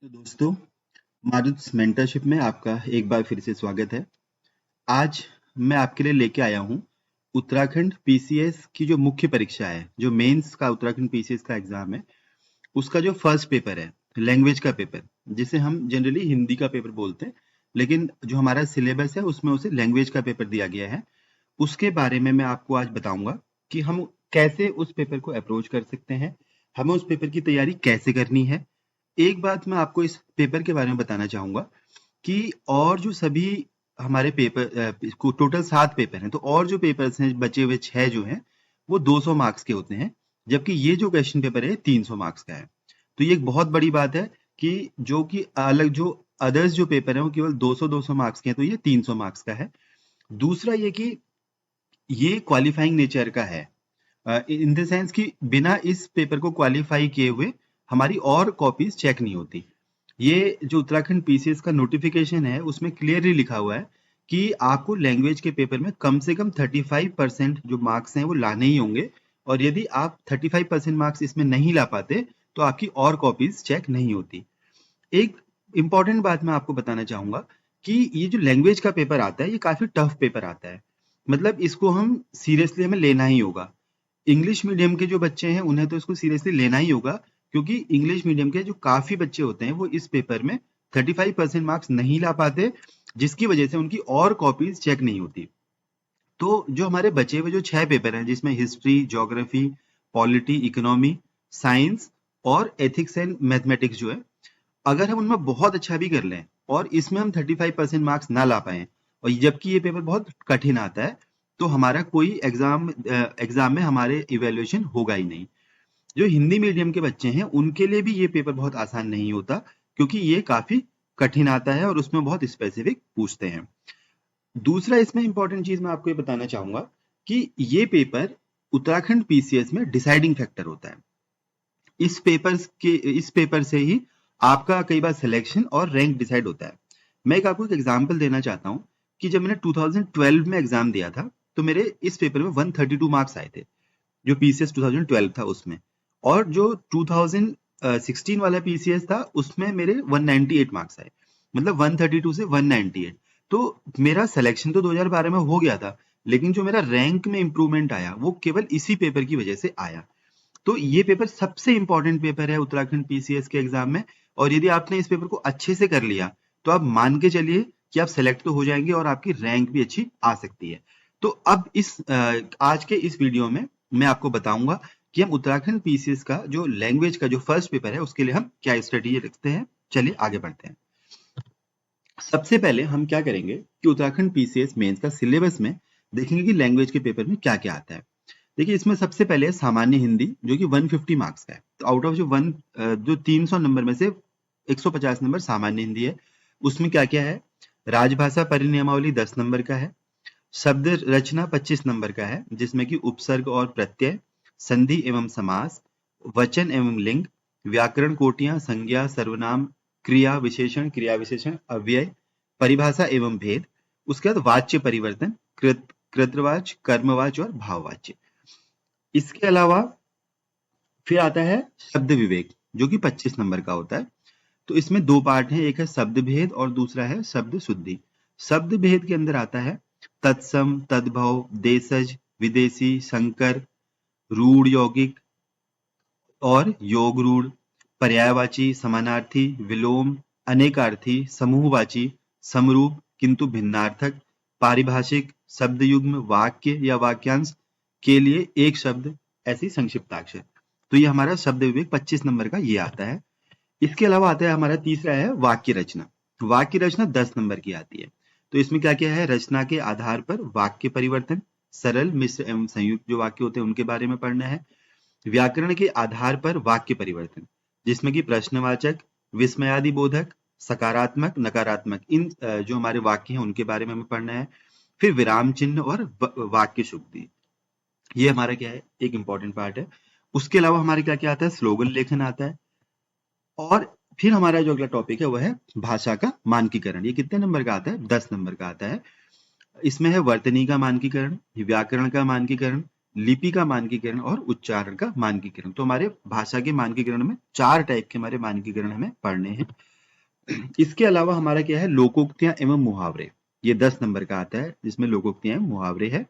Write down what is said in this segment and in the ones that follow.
तो दोस्तों, मारुति मेंटरशिप में आपका एक बार फिर से स्वागत है। आज मैं आपके लिए लेके आया हूँ उत्तराखंड पीसीएस की जो मुख्य परीक्षा है, जो मेंस का उत्तराखंड पीसीएस का एग्जाम है, उसका जो फर्स्ट पेपर है, लैंग्वेज का पेपर, जिसे हम जनरली हिंदी का पेपर बोलते हैं, लेकिन जो हमारा सिलेबस है उसमें उसे लैंग्वेज का पेपर दिया गया है। उसके बारे में मैं आपको आज बताऊंगा कि हम कैसे उस पेपर को अप्रोच कर सकते हैं, हमें उस पेपर की तैयारी कैसे करनी है। एक बात मैं आपको इस पेपर के बारे में बताना चाहूंगा कि और जो सभी हमारे पेपर टोटल 7 पेपर हैं, तो और जो पेपर्स हैं बचे हुए 6 जो हैं वो 200 मार्क्स के होते हैं, जबकि ये जो क्वेश्चन पेपर है 300 मार्क्स का है। तो ये एक बहुत बड़ी बात है कि जो कि अलग जो अदर्स जो पेपर है वो केवल 200 मार्क्स के हैं, तो ये 300 मार्क्स का है। दूसरा ये कि ये क्वालिफाइंग नेचर का है, इन द सेंस कि बिना इस पेपर को क्वालिफाई किए हुए हमारी और कॉपीज चेक नहीं होती। ये जो उत्तराखंड पीसीएस का नोटिफिकेशन है उसमें क्लियरली लिखा हुआ है कि आपको लैंग्वेज के पेपर में कम से कम 35% जो मार्क्स हैं वो लाने ही होंगे, और यदि आप 35% मार्क्स इसमें नहीं ला पाते तो आपकी और कॉपीज चेक नहीं होती। एक इंपॉर्टेंट बात मैं आपको बताना चाहूंगा कि ये जो लैंग्वेज का पेपर आता है ये काफी टफ पेपर आता है, मतलब इसको हम सीरियसली हमें लेना ही होगा। इंग्लिश मीडियम के जो बच्चे हैं उन्हें तो इसको सीरियसली लेना ही होगा, क्योंकि इंग्लिश मीडियम के जो काफी बच्चे होते हैं वो इस पेपर में 35% मार्क्स नहीं ला पाते, जिसकी वजह से उनकी और कॉपीज चेक नहीं होती। तो जो हमारे बचे हुए जो 6 पेपर हैं, जिसमें history, geography, polity, economy, science और एथिक्स एंड मैथमेटिक्स जो है, अगर हम उनमें बहुत अच्छा भी कर लें और इसमें हम 35% मार्क्स ना ला पाए, और जबकि ये पेपर बहुत कठिन आता है, तो हमारा कोई एग्जाम में हमारे इवेल्युएशन होगा ही नहीं। जो हिंदी मीडियम के बच्चे हैं उनके लिए भी ये पेपर बहुत आसान नहीं होता, क्योंकि ये काफी कठिन आता है और उसमें बहुत स्पेसिफिक पूछते हैं। दूसरा इसमें इंपॉर्टेंट चीज मैं आपको ये बताना चाहूंगा कि ये पेपर उत्तराखंड पीसीएस में डिसाइडिंग फैक्टर होता है। इस पेपर से ही आपका कई बार सिलेक्शन और रैंक डिसाइड होता है। मैं आपको एक एग्जांपल देना चाहता हूँ कि जब मैंने 2012 में एग्जाम दिया था तो मेरे इस पेपर में 132 मार्क्स आए थे, जो पीसीएस 2012 था उसमें। और जो 2016 वाला पीसीएस था उसमें मेरे 198 मार्क्स आए, मतलब 132 से 198। तो मेरा सिलेक्शन तो 2012 में हो गया था, लेकिन जो मेरा रैंक में इंप्रूवमेंट आया वो केवल इसी पेपर की वजह से आया। तो ये पेपर सबसे इंपॉर्टेंट पेपर है उत्तराखंड पीसीएस के एग्जाम में, और यदि आपने इस पेपर को अच्छे से कर लिया तो आप मान के चलिए कि आप सेलेक्ट तो हो जाएंगे और आपकी रैंक भी अच्छी आ सकती है। तो अब आज के इस वीडियो में मैं आपको बताऊंगा कि हम उत्तराखंड पीसीएस का जो लैंग्वेज का जो फर्स्ट पेपर है उसके लिए हम क्या स्ट्रेटेजी रखते हैं। चलिए आगे बढ़ते हैं। सबसे पहले हम क्या करेंगे कि उत्तराखंड पीसीएस मेंस का सिलेबस में देखेंगे कि लैंग्वेज के पेपर में क्या क्या आता है। देखिए, इसमें सबसे पहले है सामान्य हिंदी, जो कि 150 मार्क्स का है। तो आउट ऑफ जो 300 नंबर में से 150 नंबर सामान्य हिंदी है। उसमें क्या क्या है? राजभाषा परिनियमावली 10 नंबर का है। शब्द रचना 25 नंबर का है, जिसमें कि उपसर्ग और प्रत्यय, संधि एवं समास, वचन एवं लिंग, व्याकरण कोटियां, संज्ञा, सर्वनाम, क्रिया विशेषण, अव्यय, परिभाषा एवं भेद। उसके बाद वाच्य परिवर्तन, कृतवाच्य, कर्मवाच्य और भाववाच्य। इसके अलावा फिर आता है शब्द विवेक, जो कि 25 नंबर का होता है। तो इसमें 2 पार्ट हैं, एक है शब्द भेद और दूसरा है शब्द शुद्धि। शब्द भेद के अंदर आता है तत्सम, तद्भव, देशज, विदेशी, संकर, रूढ़ यौगिक और योग रूढ़, पर्यायवाची, समानार्थी, विलोम, अनेकार्थी, समूहवाची, समरूप किंतु भिन्नार्थक, पारिभाषिक, शब्द युग्म, वाक्य या वाक्यांश के लिए एक शब्द, ऐसी संक्षिप्ताक्षर। तो ये हमारा शब्द विवेक 25 नंबर का ये आता है। इसके अलावा आता है हमारा तीसरा है वाक्य रचना। वाक्य रचना 10 नंबर की आती है। तो इसमें क्या क्या है? रचना के आधार पर वाक्य परिवर्तन, सरल, मिश्र एवं संयुक्त जो वाक्य होते हैं उनके बारे में पढ़ना है। व्याकरण के आधार पर वाक्य परिवर्तन, जिसमें कि प्रश्नवाचक, विस्मयादिबोधक, सकारात्मक, नकारात्मक, इन जो हमारे वाक्य हैं उनके बारे में हमें पढ़ना है। फिर विराम चिन्ह और वाक्य शुद्धि, ये हमारा क्या है? एक इंपॉर्टेंट पार्ट है। उसके अलावा हमारे क्या क्या आता है? स्लोगन लेखन आता है। और फिर हमारा जो अगला टॉपिक है वह है भाषा का मानकीकरण। ये कितने नंबर का आता है? 10 नंबर का आता है। इसमें है वर्तनी का मानकीकरण, व्याकरण का मानकीकरण, लिपि का मानकीकरण और उच्चारण का मानकीकरण। तो हमारे भाषा के मानकीकरण में 4 टाइप के हमारे मानकीकरण हमें पढ़ने हैं। इसके अलावा हमारा क्या है, लोकोक्तियां एवं मुहावरे, ये 10 नंबर का आता है जिसमें लोकोक्तियां एवं मुहावरे है।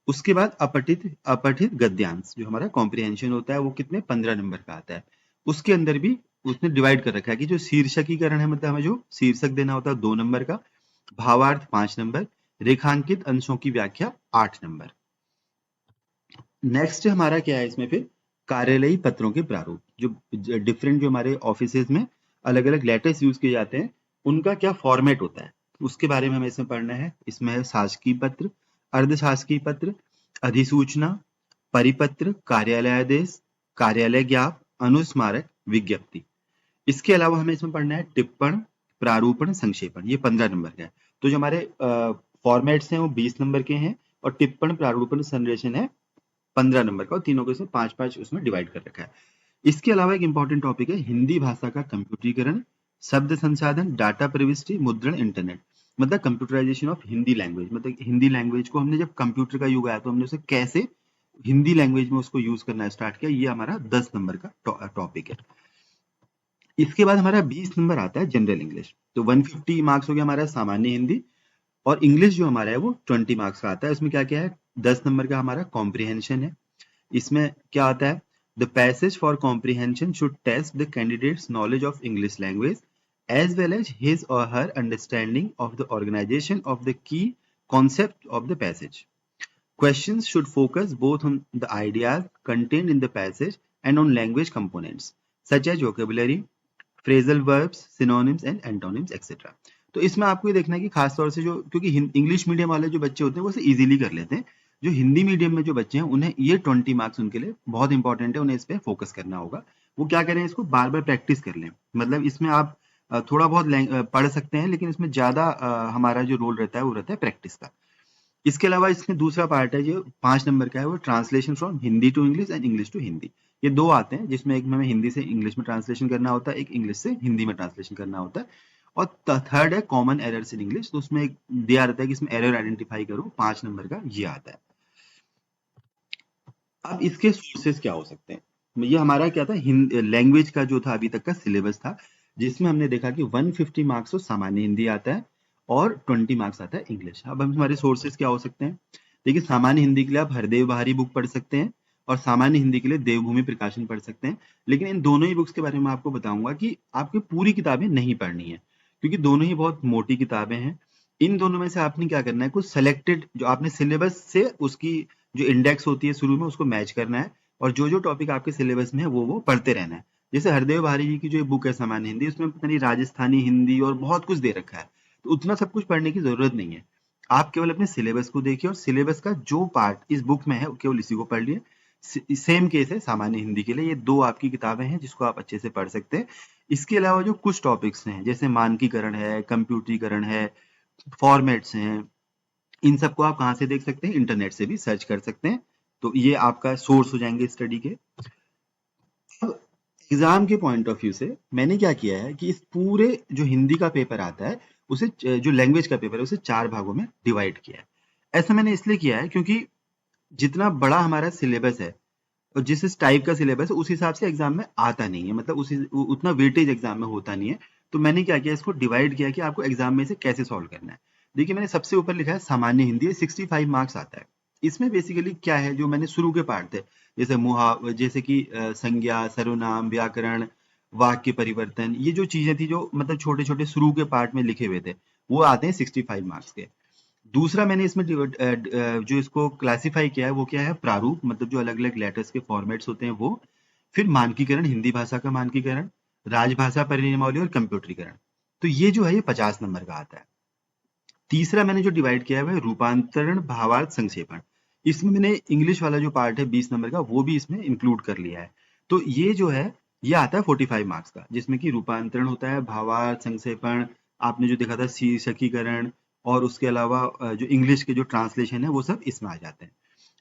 उसके बाद अपठित अपठित गद्यांश जो हमारा कॉम्प्रिहेंशन होता है वो कितने 15 नंबर का आता है। उसके अंदर भी उसने डिवाइड कर रखा है कि जो शीर्षकीकरण है, मतलब हमें जो शीर्षक देना होता है 2 नंबर का, भावार्थ 5 नंबर, रेखांकित अंशों की व्याख्या 8 नंबर। नेक्स्ट हमारा क्या है इसमें फिर, कार्यालयी पत्रों के प्रारूप, जो डिफरेंट जो हमारे ऑफिसेज में अलग अलग लेटर्स यूज किए जाते हैं उनका क्या फॉर्मेट होता है उसके बारे में हमें इसमें पढ़ना है। इसमें है शासकीय पत्र, अर्धशासकीय पत्र, अधिसूचना, परिपत्र, कार्यालयादेश, कार्यालय ज्ञाप, अनुस्मारक, विज्ञप्ति। इसके अलावा हमें इसमें पढ़ना है टिप्पण, प्रारूपण, संक्षेपण, ये 15 नंबर का है। तो जो हमारे फॉर्मेट्स हैं वो 20 नंबर के हैं और टिप्पण, प्रारूपण, संरेशन है 15 नंबर का, और तीनों को इसमें 5-5 उसमें डिवाइड कर रखा है। इसके अलावा एक इंपॉर्टेंट टॉपिक है हिंदी भाषा का कंप्यूटरीकरण, शब्द संसाधन, डाटा प्रविष्टि, मुद्रण, इंटरनेट, मतलब कंप्यूटराइजेशन ऑफ हिंदी लैंग्वेज। मतलब हिंदी लैंग्वेज को हमने, जब कंप्यूटर का युग आया तो हमने उसे कैसे हिंदी लैंग्वेज में उसको यूज करना स्टार्ट किया, ये हमारा 10 नंबर का टॉपिक है। इसके बाद हमारा 20 नंबर आता है जनरल इंग्लिश। तो 150 मार्क्स हो गया हमारा सामान्य हिंदी, और इंग्लिश जो हमारा है वो 20 मार्क्स का आता है। इसमें क्या क्या है, 10 नंबर का हमारा कॉम्प्रिहेंशन है। इसमें क्या आता है, the passage for comprehension should test the candidate's knowledge of English language as well as his or her understanding of the organisation of the key concept of the passage. Questions should focus both on the ideas contained in the passage and on language components such as vocabulary, phrasal verbs, synonyms and antonyms etc. तो इसमें आपको ये देखना है कि खास तौर से जो, क्योंकि इंग्लिश मीडियम वाले जो बच्चे होते हैं वो इसे इजीली कर लेते हैं, जो हिंदी मीडियम में जो बच्चे हैं उन्हें ये 20 मार्क्स उनके लिए बहुत इंपॉर्टेंट है, उन्हें इस पे फोकस करना होगा। वो क्या करें, इसको बार बार प्रैक्टिस कर लें। मतलब इसमें आप थोड़ा बहुत पढ़ सकते हैं, लेकिन इसमें ज्यादा हमारा जो रोल रहता है वो रहता है प्रैक्टिस का। इसके अलावा इसमें दूसरा पार्ट है जो 5 नंबर का है, वो translation from Hindi to English and English to Hindi. ये दो आते हैं जिसमें एक में हमें हिंदी से इंग्लिश में ट्रांसलेशन करना होता है, एक इंग्लिश से हिंदी में ट्रांसलेशन करना होता है। और थर्ड है कॉमन एरर्स इन इंग्लिश, तो उसमें एक दिया रहता है कि इसमें एरर आइडेंटिफाई करो, 5 नंबर का ये आता है। अब इसके सोर्सेस क्या हो सकते हैं, ये हमारा क्या था, लैंग्वेज का जो था अभी तक का सिलेबस था, जिसमें हमने देखा कि 150 मार्क्स तो सामान्य हिंदी आता है और 20 मार्क्स आता है इंग्लिश। अब हम हमारे सोर्सेस क्या हो सकते हैं, देखिए सामान्य हिंदी के लिए आप हरदेव बहारी बुक पढ़ सकते हैं, और सामान्य हिंदी के लिए देवभूमि प्रकाशन पढ़ सकते हैं। लेकिन इन दोनों ही बुक्स के बारे में आपको बताऊंगा कि आपकी पूरी किताबें नहीं पढ़नी है, क्योंकि दोनों ही बहुत मोटी किताबें हैं। इन दोनों में से आपने क्या करना है, कुछ सेलेक्टेड जो आपने सिलेबस से उसकी जो इंडेक्स होती है शुरू में उसको मैच करना है, और जो जो टॉपिक आपके सिलेबस में है वो पढ़ते रहना है। जैसे हरदेव बहारी जी की जो बुक है सामान्य हिंदी, उसमें पता नहीं राजस्थानी हिंदी और बहुत कुछ दे रखा है, तो उतना सब कुछ पढ़ने की जरूरत नहीं है। आप केवल अपने सिलेबस को देखिए और सिलेबस का जो पार्ट इस बुक में है केवल इसी को पढ़ लिए। सेम केस है सामान्य हिंदी के लिए, ये दो आपकी किताबें हैं जिसको आप अच्छे से पढ़ सकते हैं। इसके अलावा जो कुछ टॉपिक्स हैं जैसे मानकीकरण है, कंप्यूटरीकरण है, फॉर्मेट्स हैं, इन सबको आप कहाँ से देख सकते हैं, इंटरनेट से भी सर्च कर सकते हैं। तो ये आपका सोर्स हो जाएंगे स्टडी के। अब एग्जाम के पॉइंट ऑफ व्यू से मैंने क्या किया है कि इस पूरे जो हिंदी का पेपर आता है उसे, जो लैंग्वेज का पेपर है उसे 4 भागों में डिवाइड किया है। ऐसा मैंने इसलिए किया है क्योंकि जितना बड़ा हमारा सिलेबस है और जिस टाइप का सिलेबस है उस हिसाब से एग्जाम में आता नहीं है, मतलब उतना वेटेज एग्जाम में होता नहीं है। तो मैंने क्या किया, इसको डिवाइड किया कि आपको एग्जाम में से कैसे सॉल्व करना है। देखिए मैंने सबसे ऊपर लिखा है सामान्य हिंदी, 65 मार्क्स आता है। इसमें बेसिकली क्या है, जो मैंने शुरू के पार्ट थे जैसे जैसे कि संज्ञा, सर्वनाम, व्याकरण, वाक्य परिवर्तन, ये जो चीजें थी जो मतलब छोटे छोटे शुरू के पार्ट में लिखे हुए थे, वो आते हैं 65 मार्क्स के। दूसरा मैंने इसमें जो इसको क्लासिफाई किया है वो क्या है, प्रारूप, मतलब जो अलग अलग लेटर्स के फॉर्मेट्स होते हैं वो। फिर मानकीकरण, हिंदी भाषा का मानकीकरण, राजभाषा परिनियमावली और कंप्यूटरीकरण, तो ये जो है ये 50 नंबर का आता है। तीसरा मैंने जो डिवाइड किया है वह रूपांतरण, भावार्थ, संक्षेपण। इसमें मैंने इंग्लिश वाला जो पार्ट है 20 नंबर का वो भी इसमें इंक्लूड कर लिया है। तो ये जो है ये आता है 45 मार्क्स का, जिसमें कि रूपांतरण होता है, भावार्थ, संक्षेपण, आपने जो देखा था शीर्षकीकरण, और उसके अलावा जो इंग्लिश के जो ट्रांसलेशन है वो सब इसमें आ जाते हैं।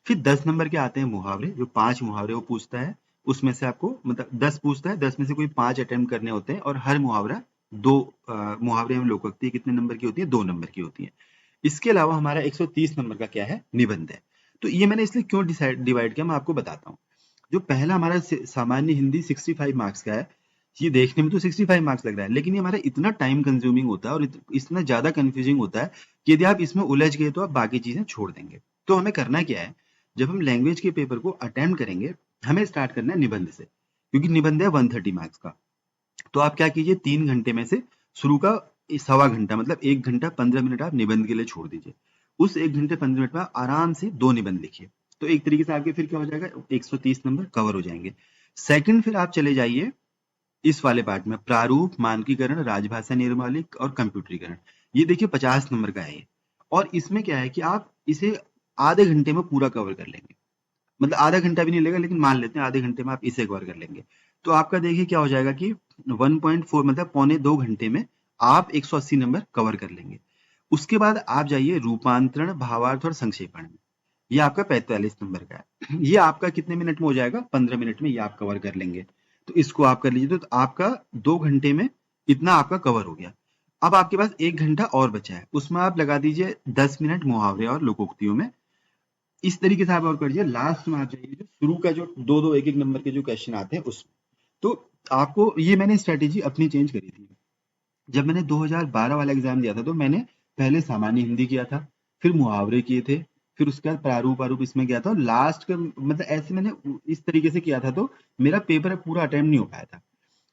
फिर 10 नंबर के आते हैं मुहावरे, जो 5 मुहावरे वो पूछता है। उसमें से आपको मतलब 10 पूछता है, 10 में से कोई 5 अटेम्प्ट करने होते हैं, और हर मुहावरा दो मुहावरे में लोकोक्ति कितने नंबर की होती है, 2 नंबर की होती है। इसके अलावा हमारा 130 नंबर का क्या है, निबंध है। तो ये मैंने इसलिए क्यों डिवाइड किया मैं आपको बताता हूँ। जो पहला हमारा सामान्य हिंदी 65 मार्क्स का है, ये देखने में तो 65 मार्क्स लग रहा है, लेकिन ये हमारा इतना टाइम कंज्यूमिंग होता है और इतना ज्यादा कंफ्यूजिंग होता है कि यदि आप इसमें उलझ गए तो आप बाकी चीजें छोड़ देंगे। तो हमें करना क्या है, जब हम लैंग्वेज के पेपर को अटेम्प्ट करेंगे, हमें स्टार्ट करना है निबंध से, क्योंकि निबंध है 130 मार्क्स का। तो आप क्या कीजिए, 3 घंटे में से शुरू का सवा घंटा, मतलब 1 घंटा 15 मिनट आप निबंध के लिए छोड़ दीजिए। उस 1 घंटे 15 मिनट में आप आराम से 2 निबंध लिखिए। तो एक तरीके से आपके फिर क्या हो जाएगा, 130 नंबर कवर हो जाएंगे। सेकंड, फिर आप चले जाइए इस वाले पार्ट में, प्रारूप, मानकीकरण, राजभाषा निर्माली और कंप्यूटरीकरण। ये देखिए 50 नंबर का है ये। और इसमें क्या है कि आप इसे आधे घंटे में पूरा कवर कर लेंगे। मतलब आधा घंटा भी नहीं लगेगा, लेकिन मान लेते हैं आधे घंटे में आप इसे कवर कर लेंगे। तो आपका देखिए क्या हो जाएगा कि 1.4 मतलब पौने 2 घंटे में आप 180 नंबर कवर कर लेंगे। उसके बाद आप जाइए रूपांतरण, भावार्थ और संक्षेपण में। ये आपका 45 नंबर का है। ये आपका कितने मिनट में हो जाएगा, 15 मिनट में ये आप कवर कर लेंगे। तो इसको आप कर लीजिए, तो आपका 2 घंटे में इतना आपका कवर हो गया। अब आपके पास 1 घंटा और बचा है, उसमें आप लगा दीजिए 10 मिनट मुहावरे और लोकोक्तियों में। इस तरीके से आप और करिए। लास्ट में आप जाइए जो शुरू का जो दो दो एक एक नंबर के जो क्वेश्चन आते हैं उसमें। तो आपको ये मैंने स्ट्रेटेजी अपनी चेंज करी थी। जब मैंने 2012 वाला एग्जाम दिया था तो मैंने पहले सामान्य हिंदी किया था, फिर मुहावरे किए थे, फिर उसके बाद प्रारूप आरूप इसमें किया था, और लास्ट का मतलब ऐसे मैंने इस तरीके से किया था, तो मेरा पेपर पूरा अटेम्प्ट नहीं हो पाया था।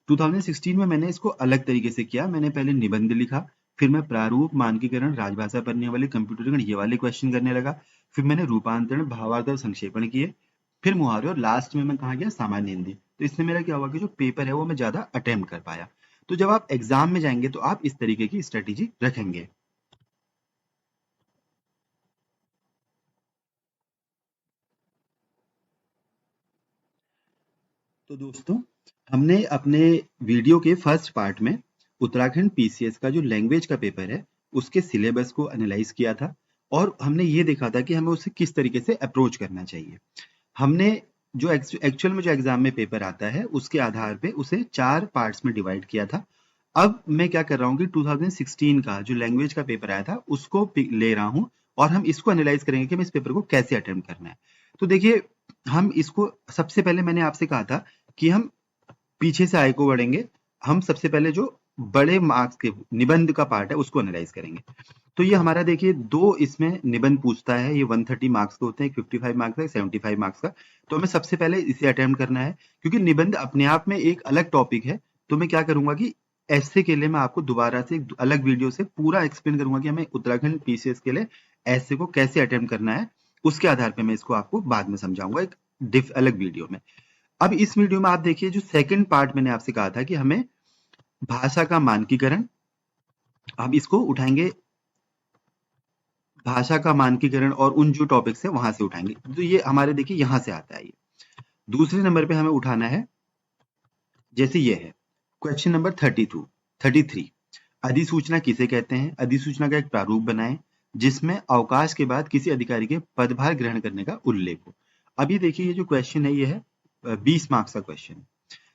2016 में मैंने इसको अलग तरीके से किया। मैंने पहले निबंध लिखा, फिर मैं प्रारूप, मानकीकरण, राजभाषा पढ़ने वाले, कंप्यूटरीकरण, ये वाले क्वेश्चन करने लगा। फिर मैंने रूपांतरण, भावार्थ और संक्षेपण किए, फिर मुहावरे, और लास्ट में मैं कहाँ गया, सामान्य हिंदी। तो इससे मेरा क्या हुआ कि जो पेपर है वो मैं ज्यादा अटेम्प्ट कर पाया। तो जब आप एग्जाम में जाएंगे तो आप इस तरीके की स्ट्रेटेजी रखेंगे। तो दोस्तों, हमने अपने वीडियो के फर्स्ट पार्ट में उत्तराखंड पीसीएस का जो लैंग्वेज का पेपर है उसके सिलेबस को एनालाइज किया था, और हमने ये देखा था कि हमें उसे किस तरीके से अप्रोच करना चाहिए। हमने जो एक्चुअल में जो एग्जाम में पेपर आता है उसके आधार पे उसे 4 पार्ट्स में डिवाइड किया था। अब मैं क्या कर रहा हूँ कि 2016 का जो लैंग्वेज का पेपर आया था उसको ले रहा हूँ, और हम इसको एनालाइज करेंगे कि हमें इस पेपर को कैसे अटेम्प्ट करना है। तो देखिए, हम इसको सबसे पहले मैंने आपसे कहा था कि हम पीछे से आगे को बढ़ेंगे। हम सबसे पहले जो बड़े मार्क्स के निबंध का पार्ट है उसको एनालाइज करेंगे। तो ये हमारा देखिए दो इसमें निबंध पूछता है, ये 130 मार्क्स के होते हैं, 55 मार्क्स का, 75 मार्क्स का। तो हमें सबसे पहले इसे अटेम्प्ट करना है, क्योंकि निबंध अपने आप में एक अलग टॉपिक है। तो मैं क्या करूंगा कि ऐसे के लिए मैं आपको दोबारा से एक अलग वीडियो से पूरा एक्सप्लेन करूंगा कि हमें उत्तराखंड पीसीएस के लिए ऐसे को कैसे अटेम्प्ट करना है। उसके आधार पर मैं इसको आपको बाद में समझाऊंगा एक अलग वीडियो में। अब इस वीडियो में आप देखिए जो सेकंड पार्ट मैंने आपसे कहा था कि हमें भाषा का मानकीकरण, अब इसको उठाएंगे, भाषा का मानकीकरण और उन जो टॉपिक्स है वहां से उठाएंगे। तो ये हमारे देखिए यहां से आता है। ये दूसरे नंबर पे हमें उठाना है, जैसे ये है क्वेश्चन नंबर 33। अधिसूचना किसे कहते हैं? अधिसूचना का एक प्रारूप बनाएं जिसमें अवकाश के बाद किसी अधिकारी के पदभार ग्रहण करने का उल्लेख हो। अभी देखिए ये जो क्वेश्चन है ये है 20 मार्क्स का क्वेश्चन है।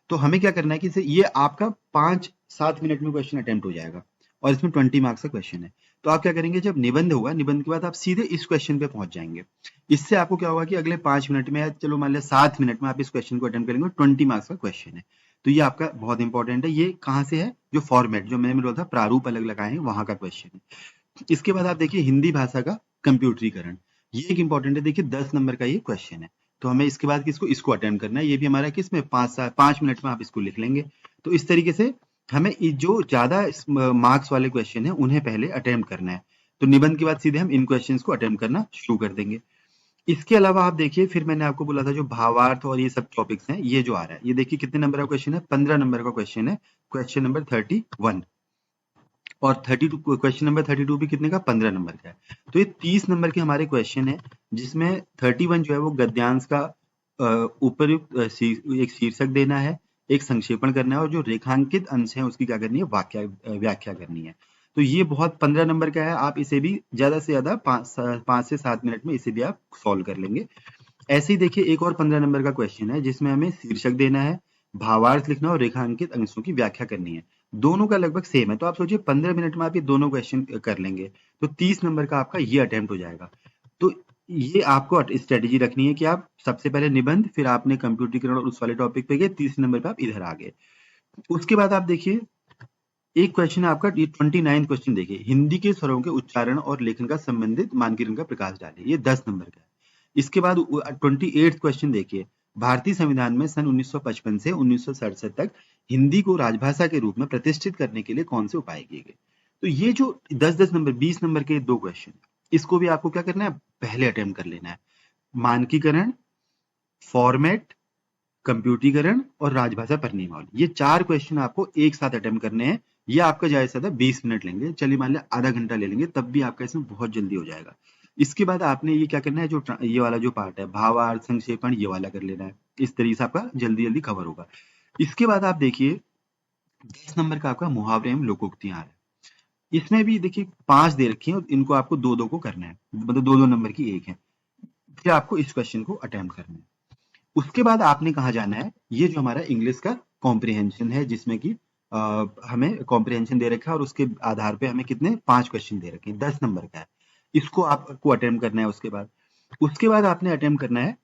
तो हमें क्या करना है कि ये आपका 5-7 मिनट में क्वेश्चन अटेम्प्ट हो जाएगा, और इसमें 20 मार्क्स का क्वेश्चन है। तो आप क्या करेंगे, जब निबंध होगा, निबंध के बाद आप सीधे इस क्वेश्चन पे पहुंच जाएंगे। इससे आपको क्या होगा कि अगले 5 मिनट में, या चलो मान लिया 7 मिनट में, आप इस क्वेश्चन को अटेम्प्ट करेंगे। 20 मार्क्स का क्वेश्चन है। तो ये आपका बहुत इंपॉर्टेंट है। ये कहाँ से है, जो फॉर्मेट जो मैंने बोला था प्रारूप अलग लगाए हैं वहां का क्वेश्चन है। इसके बाद आप देखिए हिंदी भाषा का कंप्यूटरीकरण, ये एक इंपॉर्टेंट है। देखिए 10 नंबर का ये क्वेश्चन है। तो हमें इसके बाद किसको इसको अटेम्प्ट करना है। ये भी हमारा किसमें 5 मिनट में आप इसको लिख लेंगे। तो इस तरीके से हमें जो ज्यादा मार्क्स वाले क्वेश्चन है उन्हें पहले अटेम्प्ट करना है। तो निबंध के बाद सीधे हम इन क्वेश्चंस को अटेम्प्ट करना शुरू कर देंगे। इसके अलावा आप देखिए, फिर मैंने आपको बोला था जो भावार्थ और ये सब टॉपिक्स हैं, ये जो आ रहा है, ये देखिए कितने नंबर का क्वेश्चन है, 15 नंबर का क्वेश्चन है, क्वेश्चन नंबर 31। और 32, क्वेश्चन नंबर 32 भी कितने का, 15 नंबर का है। तो ये 30 नंबर के हमारे क्वेश्चन है, जिसमें 31 जो है वो गद्यांश का उपयुक्त एक शीर्षक देना है, एक संक्षेपण करना है, और जो रेखांकित अंश है उसकी क्या करनी है, व्याख्या करनी है। तो ये बहुत 15 नंबर का है। आप इसे भी ज्यादा से ज्यादा 5 से 7 मिनट में इसे भी आप सॉल्व कर लेंगे। ऐसे ही देखिए एक और 15 नंबर का क्वेश्चन है जिसमें हमें शीर्षक देना है, भावार्थ लिखना और रेखांकित अंशों की व्याख्या करनी है। दोनों का लगभग सेम है। तो आप सोचिए 15 मिनट में आप ये दोनों क्वेश्चन कर लेंगे, तो 30 नंबर का आपका ये अटेम्प्ट हो जाएगा। तो ये आपको स्ट्रेटेजी रखनी है कि आप सबसे पहले निबंध, फिर आपने कंप्यूटरीकरण और उस वाले टॉपिक पे गए, तीसरे नंबर पे आप इधर आ गए। उसके बाद आप देखिए एक क्वेश्चन है आपका 29 क्वेश्चन देखिए, हिंदी के स्वरों के उच्चारण और लेखन का संबंधित मानकीकरण का प्रकाश डालिए, ये 10 नंबर का है। इसके बाद 28 क्वेश्चन देखिए, भारतीय संविधान में सन 1955 से 1967 तक हिंदी को राजभाषा के रूप में प्रतिष्ठित करने के लिए कौन से उपाय किए गए। तो ये जो 10-10 नंबर 20 नंबर के दो क्वेश्चन, इसको भी आपको क्या करना है, पहले अटेम्प्ट कर लेना है। मानकीकरण, फॉर्मेट, कंप्यूटरीकरण और राजभाषा पर नियमावली, ये 4 क्वेश्चन आपको एक साथ अटेम्प्ट करने हैं। ये आपका ज्यादा से ज्यादा 20 मिनट लेंगे, चलिए मान लिया आधा घंटा ले लेंगे, तब भी आपका इसमें बहुत जल्दी हो जाएगा। इसके बाद आपने ये क्या करना है, जो ये वाला जो पार्ट है भावार्थ संक्षेपण, ये वाला कर लेना है। इस तरीके से आपका जल्दी जल्दी कवर होगा। इसके बाद आप देखिए 10 नंबर का आपका मुहावरे एवं लोकोक्तियां है। इसमें भी देखिए 5 दे रखी है और इनको आपको दो दो को करना है, मतलब दो दो नंबर की एक है। फिर आपको इस क्वेश्चन को अटेम्प्ट करना है। उसके बाद आपने कहा जाना है, ये जो हमारा इंग्लिश का कॉम्प्रिहेंशन है, जिसमें कि हमें कॉम्प्रिहेंशन दे रखा है और उसके आधार पे हमें कितने 5 क्वेश्चन दे रखे हैं, 10 नंबर का है। इसको आपको अटेम्प्ट करना है। उसके बाद आपने अटेम्प्ट करना है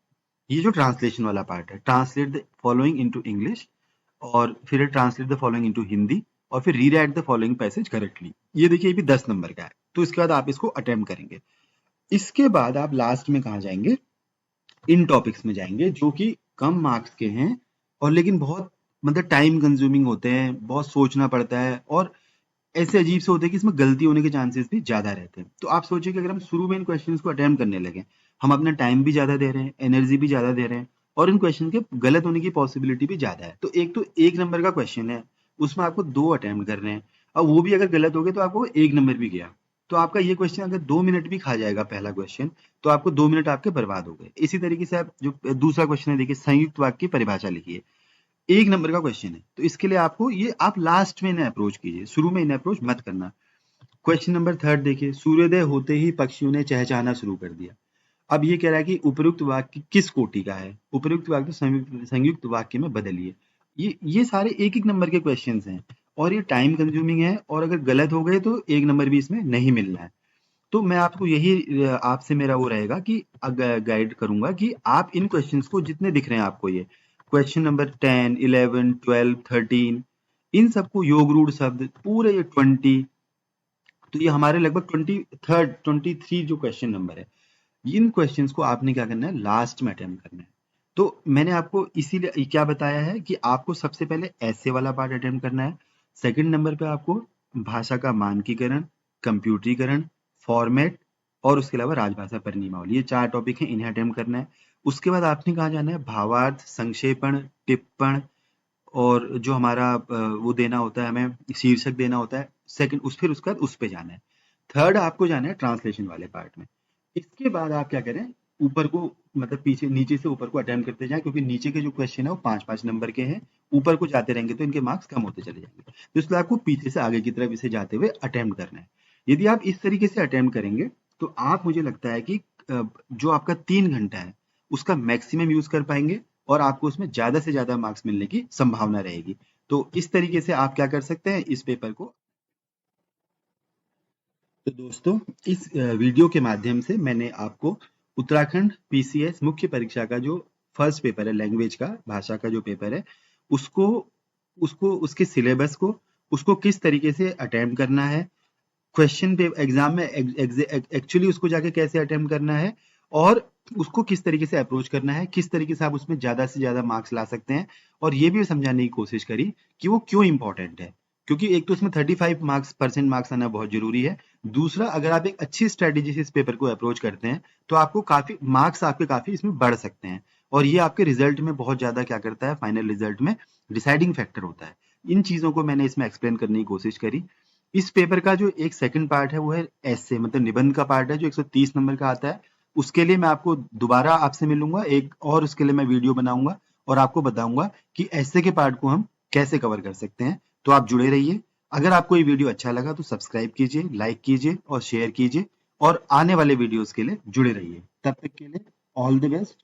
ये जो ट्रांसलेशन वाला पार्ट है, translate the following into English, और फिर translate the following into Hindi, और फिर rewrite the following passage correctly. ये देखिए ये भी 10 नंबर का है। तो इसके बाद आप इसको अटेम्प्ट करेंगे। इसके बाद आप लास्ट में कहा जाएंगे, इन टॉपिक्स में जाएंगे जो कि कम मार्क्स के हैं और लेकिन बहुत मतलब टाइम कंज्यूमिंग होते हैं, बहुत सोचना पड़ता है और ऐसे अजीब से होते हैं कि इसमें गलती होने के चांसेस भी ज्यादा रहते हैं। तो आप सोचिए कि अगर हम शुरू में इन क्वेश्चंस को अटेम्प्ट करने लगे, हम अपना टाइम भी ज्यादा दे रहे हैं, एनर्जी भी ज्यादा दे रहे हैं, और इन क्वेश्चन के गलत होने की पॉसिबिलिटी भी ज्यादा है। तो एक नंबर का क्वेश्चन है, उसमें आपको 2 अटेम्प्ट करने हैं, और वो भी अगर गलत हो गए तो आपको 1 नंबर भी गया। तो आपका ये क्वेश्चन अगर 2 मिनट भी खा जाएगा पहला क्वेश्चन, तो आपको 2 मिनट आपके बर्बाद हो गए। इसी तरीके से आप जो दूसरा क्वेश्चन है देखिए, संयुक्त वाक्य की परिभाषा लिखिए, 1 नंबर का क्वेश्चन है। तो इसके लिए आपको ये आप लास्ट में इन्हें अप्रोच कीजिए, शुरू में इन्हें अप्रोच मत करना। क्वेश्चन नंबर 3 देखिए, सूर्योदय होते ही पक्षियों ने चहचहाना शुरू कर दिया। अब ये कह रहा है कि उपयुक्त वाक्य किस कोटि का है, उपयुक्त वाक्य संयुक्त वाक्य में बदलिए। ये सारे एक एक नंबर के क्वेश्चंस हैं और ये टाइम कंज्यूमिंग है, और अगर गलत हो गए तो 1 नंबर भी इसमें नहीं मिलना है। तो मैं आपको यही आपसे मेरा वो रहेगा कि गाइड करूंगा कि आप इन क्वेश्चंस को जितने दिख रहे हैं आपको, ये क्वेश्चन नंबर 10, 11, 12, 13, इन सबको योग रूढ़ शब्द पूरे ये 20, तो ये हमारे लगभग 23 जो क्वेश्चन नंबर है, इन क्वेश्चंस को आपने क्या करना है, लास्ट में अटेम्प्ट करना है। तो मैंने आपको इसीलिए क्या बताया है कि आपको सबसे पहले ऐसे वाला पार्ट अटेम्प्ट करना है, सेकंड नंबर पे आपको भाषा का मानकीकरण, कंप्यूटरीकरण, फॉर्मेट और उसके अलावा राजभाषा पर नियमावली, ये 4 टॉपिक हैं, इन्हें अटेम्प्ट करना है। उसके बाद आपने कहा जाना है भावार्थ, संक्षेपण, टिप्पण, और जो हमारा वो देना होता है, हमें शीर्षक देना होता है, सेकंड फिर उसके बाद उस पे जाना है। थर्ड आपको जाना है ट्रांसलेशन वाले पार्ट में। इसके बाद आप क्या करें, ऊपर को मतलब पीछे नीचे से ऊपर को अटेम्प्ट करते जाएं, क्योंकि नीचे के जो क्वेश्चन है वो 5-5 नंबर के हैं, ऊपर को जाते रहेंगे तो इनके मार्क्स कम होते चले जाएंगे। तो इसलिए आपको पीछे से आगे की तरफ इसे जाते हुए अटेम्प्ट करना है। यदि आप इस तरीके से अटेम्प्ट करेंगे तो आप, मुझे लगता है कि जो आपका 3 घंटा है उसका मैक्सिमम यूज कर पाएंगे और आपको उसमें ज्यादा से ज्यादा मार्क्स मिलने की संभावना रहेगी। तो इस तरीके से आप क्या कर सकते हैं, इस पेपर को। तो दोस्तों, इस वीडियो के माध्यम से मैंने आपको उत्तराखंड पीसीएस मुख्य परीक्षा का जो फर्स्ट पेपर है, लैंग्वेज का, भाषा का जो पेपर है, उसको उसको उसके सिलेबस को, उसको किस तरीके से अटेम्प्ट करना है, क्वेश्चन पे एग्जाम में एक्चुअली उसको जाके कैसे अटेम्प्ट करना है, और उसको किस तरीके से अप्रोच करना है, किस तरीके से आप उसमें ज्यादा से ज्यादा मार्क्स ला सकते हैं, और ये भी समझाने की कोशिश करी कि वो क्यों इंपॉर्टेंट है। क्योंकि एक तो उसमें 35% मार्क्स आना बहुत जरूरी है, दूसरा अगर आप एक अच्छी स्ट्रेटेजी से इस पेपर को अप्रोच करते हैं तो आपको काफी मार्क्स आपके काफी इसमें बढ़ सकते हैं, और ये आपके रिजल्ट में बहुत ज्यादा क्या करता है, फाइनल रिजल्ट में डिसाइडिंग फैक्टर होता है। इन चीजों को मैंने इसमें एक्सप्लेन करने की कोशिश करी। इस पेपर का जो एक सेकंड पार्ट है वो है ऐसे, मतलब निबंध का पार्ट है, जो 130 नंबर का आता है। उसके लिए मैं आपको दोबारा आपसे मिलूंगा एक, और उसके लिए मैं वीडियो बनाऊंगा और आपको बताऊंगा कि ऐसे के पार्ट को हम कैसे कवर कर सकते हैं। तो आप जुड़े रहिए। अगर आपको ये वीडियो अच्छा लगा तो सब्सक्राइब कीजिए, लाइक कीजिए और शेयर कीजिए, और आने वाले वीडियोस के लिए जुड़े रहिए। तब तक के लिए ऑल द बेस्ट।